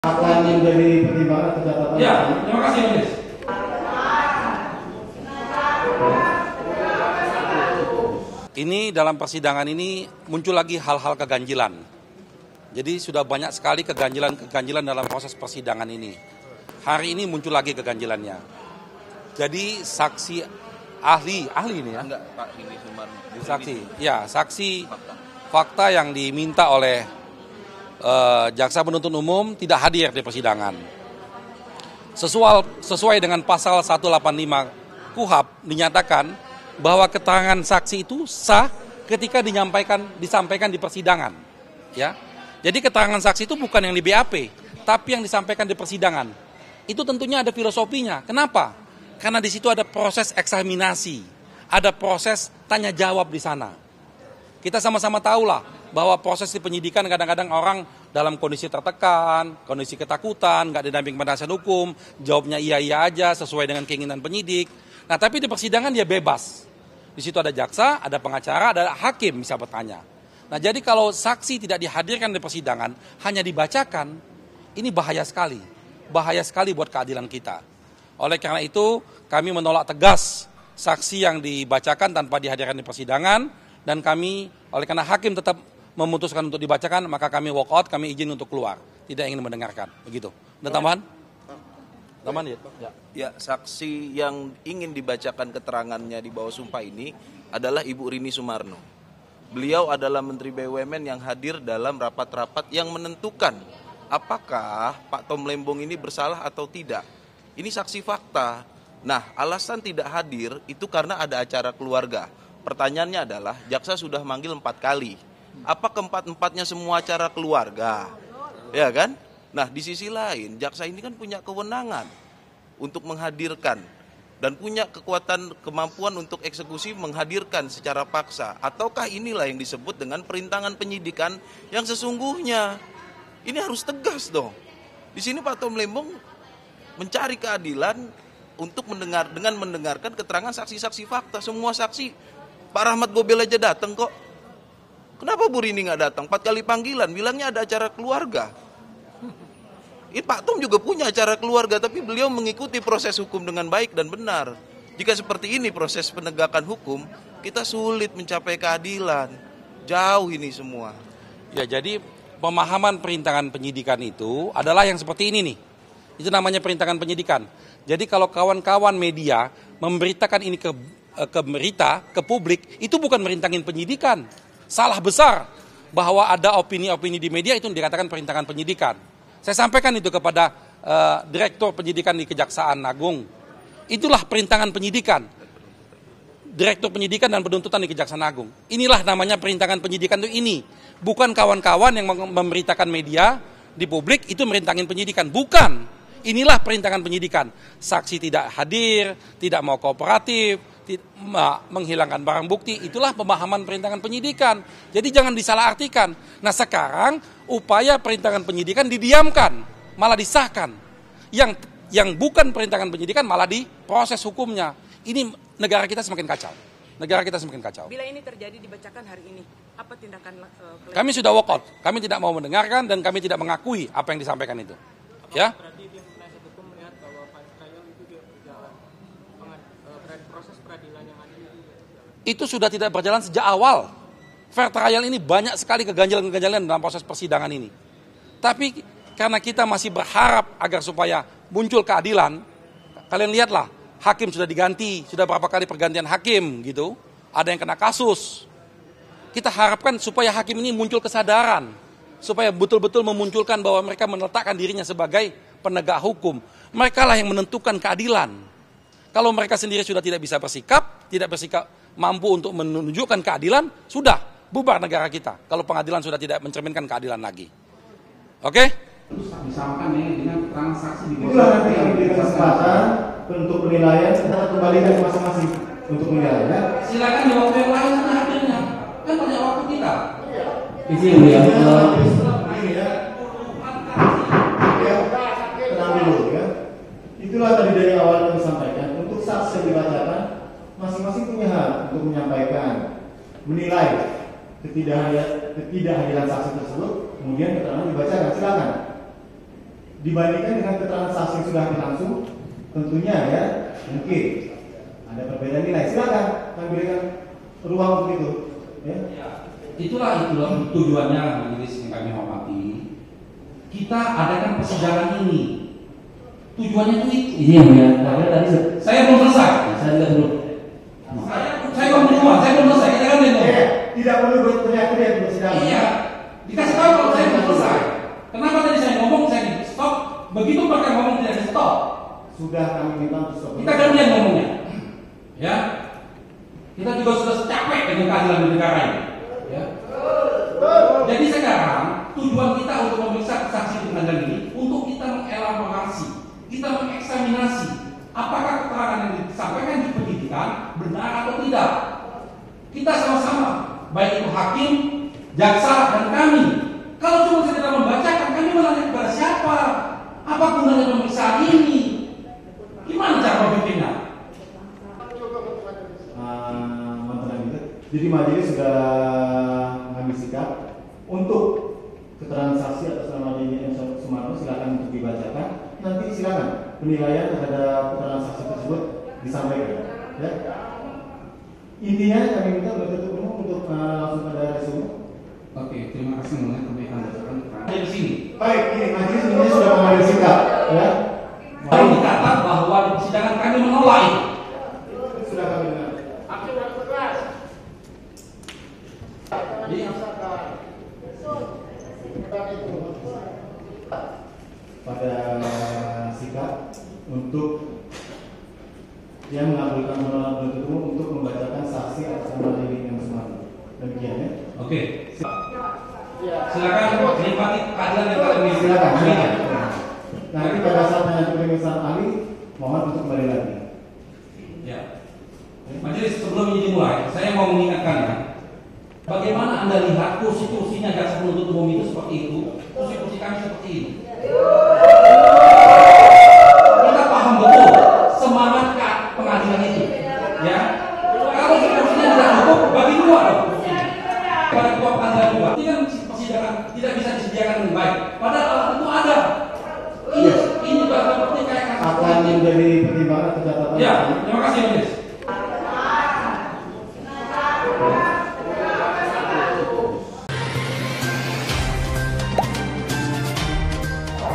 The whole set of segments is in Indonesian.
Apa yang dari pertimbangan atau catatan? Ya, terima kasih Mas. Ini dalam persidangan ini muncul lagi hal-hal keganjilan. Jadi sudah banyak sekali keganjilan dalam proses persidangan ini. Hari ini muncul lagi keganjilannya. Jadi saksi ahli ini ya? Enggak, Pak Rini Sumarno. Saksi fakta yang diminta oleh jaksa penuntut umum tidak hadir di persidangan. Sesuai dengan pasal 185 KUHP dinyatakan bahwa keterangan saksi itu sah ketika disampaikan di persidangan. Ya. Jadi keterangan saksi itu bukan yang di BAP, tapi yang disampaikan di persidangan. Itu tentunya ada filosofinya. Kenapa? Karena di situ ada proses eksaminasi, ada proses tanya jawab di sana. Kita sama-sama tahulah bahwa proses di penyidikan kadang-kadang orang dalam kondisi tertekan, kondisi ketakutan, nggak didamping penasihat hukum, jawabnya iya-iya aja sesuai dengan keinginan penyidik. Nah, tapi di persidangan dia bebas. Di situ ada jaksa, ada pengacara, ada hakim bisa bertanya. Nah, jadi kalau saksi tidak dihadirkan di persidangan, hanya dibacakan, ini bahaya sekali. Bahaya sekali buat keadilan kita. Oleh karena itu, kami menolak tegas saksi yang dibacakan tanpa dihadirkan di persidangan, dan kami, oleh karena hakim tetap memutuskan untuk dibacakan, maka kami walk out, kami izin untuk keluar. Tidak ingin mendengarkan. Begitu. Ada tambahan? Tambahan ya? Ya, saksi yang ingin dibacakan keterangannya di bawah sumpah ini adalah Ibu Rini Sumarno. Beliau adalah Menteri BUMN yang hadir dalam rapat-rapat yang menentukan apakah Pak Tom Lembong ini bersalah atau tidak. Ini saksi fakta. Nah, alasan tidak hadir itu karena ada acara keluarga. Pertanyaannya adalah, jaksa sudah manggil 4 kali. Apa keempat-empatnya semua acara keluarga? Ya kan? Nah, di sisi lain, jaksa ini kan punya kewenangan untuk menghadirkan dan punya kemampuan untuk eksekusi menghadirkan secara paksa. Ataukah inilah yang disebut dengan perintangan penyidikan yang sesungguhnya? Ini harus tegas dong. Di sini Pak Tom Lembong mencari keadilan untuk mendengarkan keterangan saksi-saksi fakta. Semua saksi, Pak Rahmat Gobel aja datang kok. Kenapa Bu Rini nggak datang? 4 kali panggilan, bilangnya ada acara keluarga. Ini Pak Tom juga punya acara keluarga, tapi beliau mengikuti proses hukum dengan baik dan benar. Jika seperti ini proses penegakan hukum, kita sulit mencapai keadilan. Jauh ini semua. Ya, jadi pemahaman perintangan penyidikan itu adalah yang seperti ini nih. Itu namanya perintangan penyidikan. Jadi kalau kawan-kawan media memberitakan ini ke publik, itu bukan merintangin penyidikan. Salah besar bahwa ada opini-opini di media itu dikatakan perintangan penyidikan. Saya sampaikan itu kepada Direktur Penyidikan di Kejaksaan Agung. Itulah perintangan penyidikan. Direktur Penyidikan dan Penuntutan di Kejaksaan Agung. Inilah namanya perintangan penyidikan itu ini. Bukan kawan-kawan yang memberitakan media di publik itu merintangin penyidikan. Bukan. Inilah perintangan penyidikan. Saksi tidak hadir, tidak mau kooperatif, menghilangkan barang bukti, itulah pemahaman perintangan penyidikan. Jadi jangan disalahartikan. Nah, sekarang upaya perintangan penyidikan didiamkan, malah disahkan. Yang bukan perintangan penyidikan malah diproses hukumnya. Ini negara kita semakin kacau. Negara kita semakin kacau. Bila ini terjadi dibacakan hari ini, apa tindakan? Kami sudah walk out. Kami tidak mau mendengarkan dan kami tidak mengakui apa yang disampaikan itu. Ya. Itu sudah tidak berjalan sejak awal. Fair trial ini banyak sekali keganjalan-keganjalan dalam proses persidangan ini. Tapi karena kita masih berharap agar supaya muncul keadilan, kalian lihatlah, hakim sudah diganti, sudah berapa kali pergantian hakim gitu. Ada yang kena kasus. Kita harapkan supaya hakim ini muncul kesadaran, supaya betul-betul memunculkan bahwa mereka meletakkan dirinya sebagai penegak hukum. Mereka lah yang menentukan keadilan. Kalau mereka sendiri sudah tidak bisa bersikap, mampu untuk menunjukkan keadilan, sudah bubar negara kita. Kalau pengadilan sudah tidak mencerminkan keadilan lagi. Oke? Disamakan dengan keterangan saksi di bawah. Itulah nanti yang diberikan kesempatan untuk penilaian, kita kembalikan masing-masing untuk penilaian. Silakan di waktu yang lain hadirnya. Kan banyak waktu kita. Izin ya. Tenang dulu ya. Itulah tadi dari awal kami sampaikan. Untuk saksi yang dibacakan, masing-masing punya hak untuk menyampaikan, menilai ketidakhadiran saksi tersebut, kemudian keterangan dibacakan. Silakan. dibandingkan dengan keterangan saksi yang sudah berlangsung, tentunya ya mungkin ada perbedaan nilai. Silakan kami berikan ruang untuk itu. Ya. Itulah tujuannya majelis yang kami hormati. Kita adakan persidangan ini. Tujuannya itu. Ini yang mulia. Tadi Saya belum selesai. saya juga belum. Saya belum selesai. Kita kan belum. Tidak perlu berteriak-teriak di persidangan. Iya. Dikasih tahu kalau saya belum selesai. Kenapa tadi saya ngomong saya di stop? Begitu mereka ngomong tidak di stop. Sudah kami minta untuk stop. Kita gantian ngomongnya. Ya. Kita juga sudah capek dengan keadilan di negara ini. Ya. Jadi sekarang tujuan kita untuk memeriksa saksi di pengadilan ini untuk kita mengelaborasi, kita mengeksaminasi apakah keterangan yang disampaikan di penyidikan benar atau tidak. Kita sama-sama, baik itu hakim, jaksa dan kami. Kalau cuma sekedar membacakan, kami menanya kepada siapa? Apa gunanya pemeriksaan ini? Gimana cara berpikirnya? Jadi majelis sudah mengambil sikap untuk keterangan saksi atas nama Rini M. Sumarno silakan untuk dibacakan. Nanti silakan penilaian terhadap keterangan saksi tersebut disampaikan. Ya. Intinya kami minta penuntut umum untuk langsung pada resume. Oke, terima kasih mengenai kami akan bacakan keterangan di sini. Baik, ini majelis ini sudah mengambil sikap. Ya. Baru dikatakan bahwa di persidangan kami menolak itu. Sudah kami dengar. Pada sikap untuk yang mengabulkan penolakan penuntut umum untuk membacakan saksi atas nama Rini M. Sumarno. Demikian ya. Oke. Silakan menikmati keadilan yang kalian miliki. Silakan. Nanti pada saat menanti pemeriksaan ahli, mohon untuk kembali lagi. Ya. Majelis sebelum ini dimulai, saya mau mengingatkan ya. Bagaimana Anda lihat kursi-kursinya jaksa penuntut umum itu seperti itu, kursi-kursi kami seperti ini. Kita paham betul semangat pengadilan itu, ya. Kalau kursinya tidak cukup, bagi dua dong. Pada ketua pengadilan juga, ini kan persidangan tidak bisa disediakan dengan baik. Padahal alat itu ada. Ini juga seperti kayak kasus Akan menjadi pertimbangan atau catatan. Ya, terima kasih Majelis.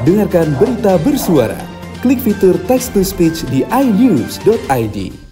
Dengarkan berita bersuara. Klik fitur text to speech di inews.id.